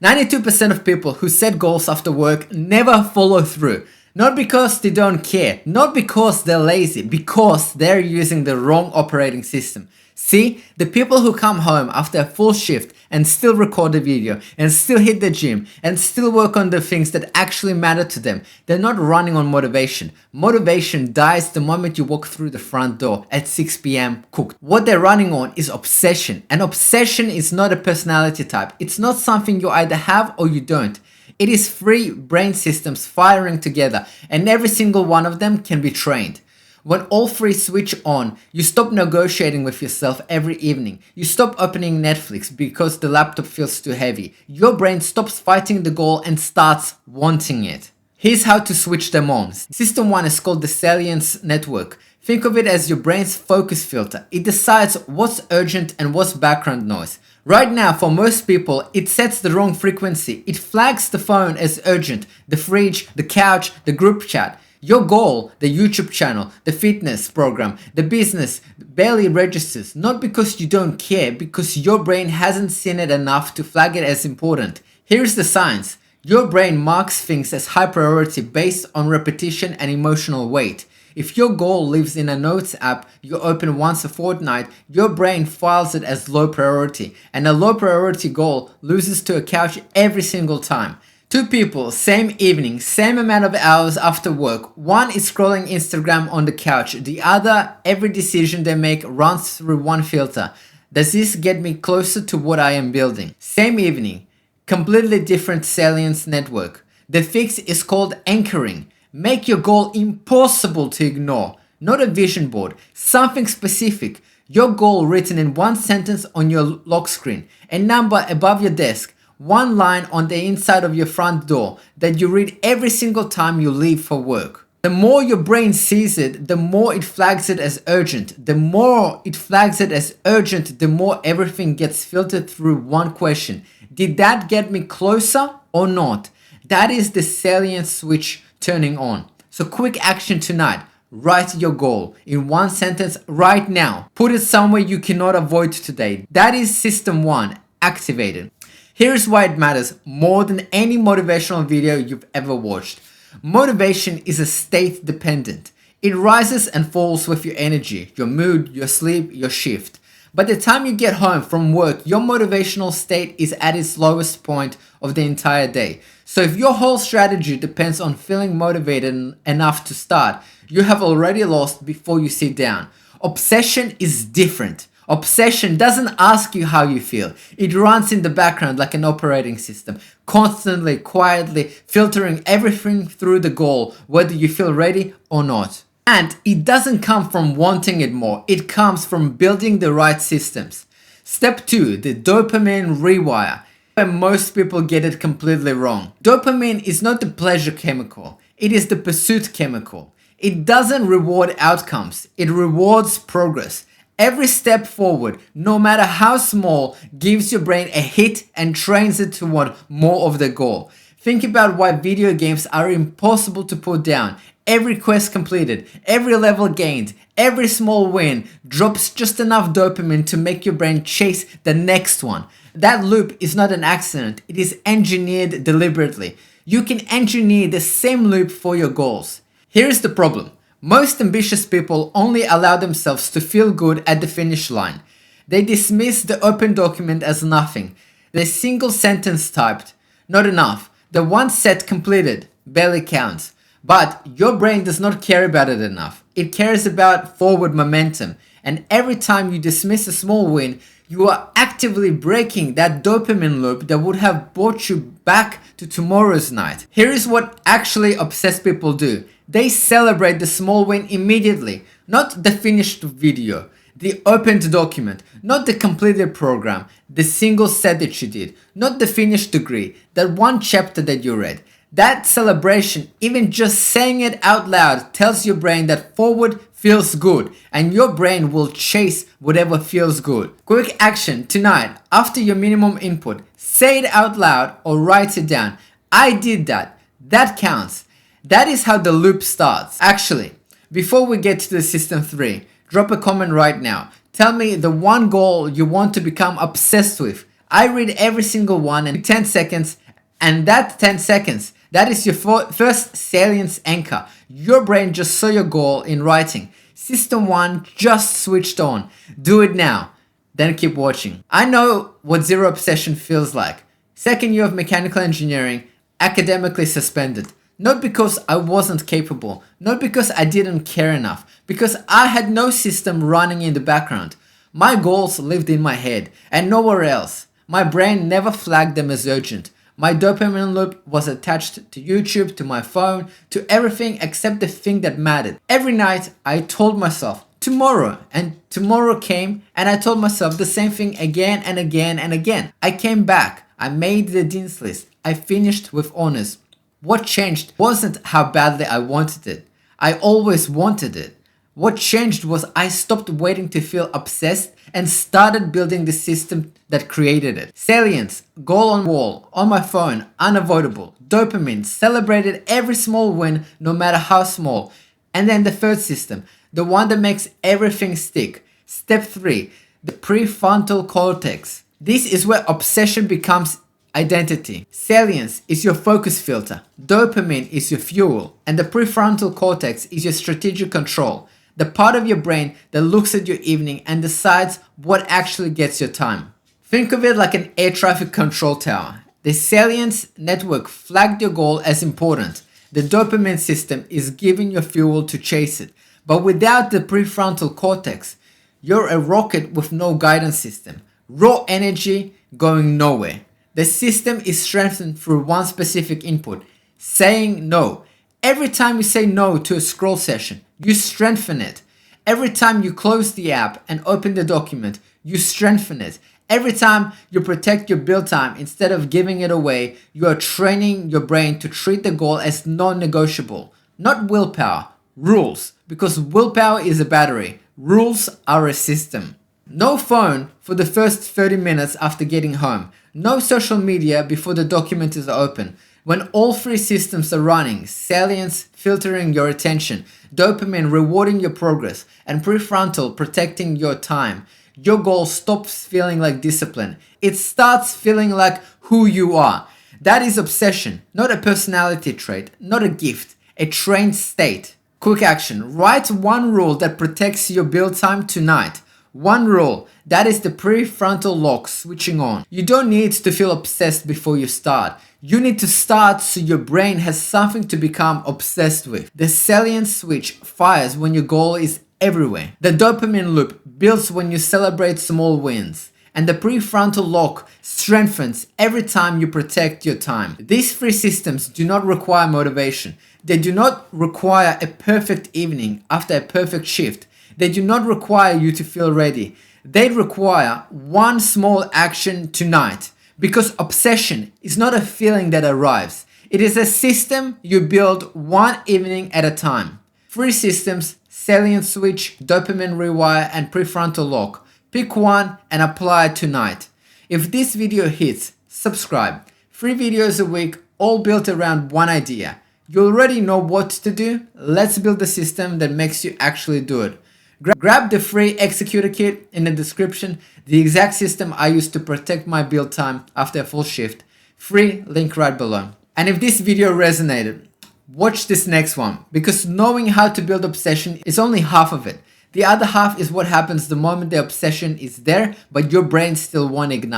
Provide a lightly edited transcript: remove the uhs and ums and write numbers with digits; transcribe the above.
92% of people who set goals after work never follow through. Not because they don't care, not because they're lazy, because they're using the wrong operating system. See, the people who come home after a full shift and still record a video and still hit the gym and still work on the things that actually matter to them, they're not running on motivation. Motivation dies the moment you walk through the front door at 6 p.m. cooked. What they're running on is obsession. And obsession is not a personality type. It's not something you either have or you don't. It is three brain systems firing together, and every single one of them can be trained. When all three switch on, you stop negotiating with yourself every evening. You stop opening Netflix because the laptop feels too heavy. Your brain stops fighting the goal and starts wanting it. Here's how to switch them on. System 1 is called the Salience Network. Think of it as your brain's focus filter. It decides what's urgent and what's background noise. Right now, for most people, it sets the wrong frequency. It flags the phone as urgent, the fridge, the couch, the group chat. Your goal, the YouTube channel, the fitness program, the business, barely registers, not because you don't care, because your brain hasn't seen it enough to flag it as important. Here's the science. Your brain marks things as high priority based on repetition and emotional weight. If your goal lives in a notes app you open once a fortnight, your brain files it as low priority, and a low priority goal loses to a couch every single time. Two people, same evening, same amount of hours after work. One is scrolling Instagram on the couch. The other, every decision they make runs through one filter. Does this get me closer to what I am building? Same evening, completely different salience network. The fix is called anchoring. Make your goal impossible to ignore. Not a vision board, something specific. Your goal written in one sentence on your lock screen, a number above your desk, one line on the inside of your front door that you read every single time you leave for work. The more your brain sees it, the more it flags it as urgent. The more it flags it as urgent, the more everything gets filtered through one question. Did that get me closer or not? That is the Salience Switch turning on. So quick action tonight. Write your goal in one sentence right now. Put it somewhere you cannot avoid today. That is system 1, activated. Here's why it matters more than any motivational video you've ever watched. Motivation is a state dependent. It rises and falls with your energy, your mood, your sleep, your shift. By the time you get home from work, your motivational state is at its lowest point of the entire day. So if your whole strategy depends on feeling motivated enough to start, you have already lost before you sit down. Obsession is different. Obsession doesn't ask you how you feel. It runs in the background like an operating system, constantly, quietly filtering everything through the goal, whether you feel ready or not. And it doesn't come from wanting it more. It comes from building the right systems. Step 2, the Dopamine Rewire. Where most people get it completely wrong. Dopamine is not the pleasure chemical. It is the pursuit chemical. It doesn't reward outcomes. It rewards progress. Every step forward, no matter how small, gives your brain a hit and trains it toward more of the goal. Think about why video games are impossible to put down. Every quest completed, every level gained, every small win drops just enough dopamine to make your brain chase the next one. That loop is not an accident, it is engineered deliberately. You can engineer the same loop for your goals. Here's the problem. Most ambitious people only allow themselves to feel good at the finish line. They dismiss the open document as nothing. The single sentence typed, not enough. The one set completed, barely counts. But your brain does not care about it enough. It cares about forward momentum. And every time you dismiss a small win, you are actively breaking that dopamine loop that would have brought you back to tomorrow's night. Here is what actually obsessed people do. They celebrate the small win immediately, not the finished video, the opened document, not the completed program, the single set that you did, not the finished degree, that one chapter that you read. That celebration, even just saying it out loud, tells your brain that forward feels good, and your brain will chase whatever feels good. Quick action tonight, after your minimum input, say it out loud or write it down. I did that. That counts. That is how the loop starts. Actually, before we get to the system 3, drop a comment right now. Tell me the one goal you want to become obsessed with. I read every single one in 10 seconds, and that 10 seconds, that is your first salience anchor. Your brain just saw your goal in writing. System 1 just switched on. Do it now. Then keep watching. I know what zero obsession feels like. Second year of mechanical engineering, academically suspended. Not because I wasn't capable, not because I didn't care enough, because I had no system running in the background. My goals lived in my head and nowhere else. My brain never flagged them as urgent. My dopamine loop was attached to YouTube, to my phone, to everything except the thing that mattered. Every night I told myself, tomorrow, and tomorrow came, and I told myself the same thing again and again and again. I came back, I made the dean's list, I finished with honors. What changed wasn't how badly I wanted it. I always wanted it. What changed was I stopped waiting to feel obsessed and started building the system that created it. Salience, goal on wall, on my phone, unavoidable. Dopamine, celebrated every small win, no matter how small. And then the third system, the one that makes everything stick. Step 3, the prefrontal cortex. This is where obsession becomes identity. Salience is your focus filter. Dopamine is your fuel. And the prefrontal cortex is your strategic control. The part of your brain that looks at your evening and decides what actually gets your time. Think of it like an air traffic control tower. The salience network flagged your goal as important. The dopamine system is giving you fuel to chase it. But without the prefrontal cortex, you're a rocket with no guidance system. Raw energy going nowhere. The system is strengthened through one specific input, saying no. Every time you say no to a scroll session, you strengthen it. Every time you close the app and open the document, you strengthen it. Every time you protect your build time instead of giving it away, you are training your brain to treat the goal as non-negotiable. Not willpower, rules. Because willpower is a battery. Rules are a system. No phone for the first 30 minutes after getting home. No social media before the document is open. When all three systems are running, salience filtering your attention, dopamine rewarding your progress, and prefrontal protecting your time, your goal stops feeling like discipline. It starts feeling like who you are. That is obsession, not a personality trait, not a gift, a trained state. Quick action. Write one rule that protects your build time tonight. One rule, that is the prefrontal lock switching on. You don't need to feel obsessed before you start. You need to start so your brain has something to become obsessed with. The Salience Switch fires when your goal is everywhere. The dopamine loop builds when you celebrate small wins. And the prefrontal lock strengthens every time you protect your time. These three systems do not require motivation. They do not require a perfect evening after a perfect shift. They do not require you to feel ready. They require one small action tonight. Because obsession is not a feeling that arrives. It is a system you build one evening at a time. Three systems, Salience Switch, Dopamine Rewire, and Prefrontal Lock. Pick one and apply it tonight. If this video hits, subscribe. 3 videos a week, all built around one idea. You already know what to do. Let's build a system that makes you actually do it. Grab the free Executor Kit in the description, the exact system I use to protect my build time after a full shift. Free, link right below. And if this video resonated, watch this next one, because knowing how to build obsession is only half of it. The other half is what happens the moment the obsession is there, but your brain still won't ignite.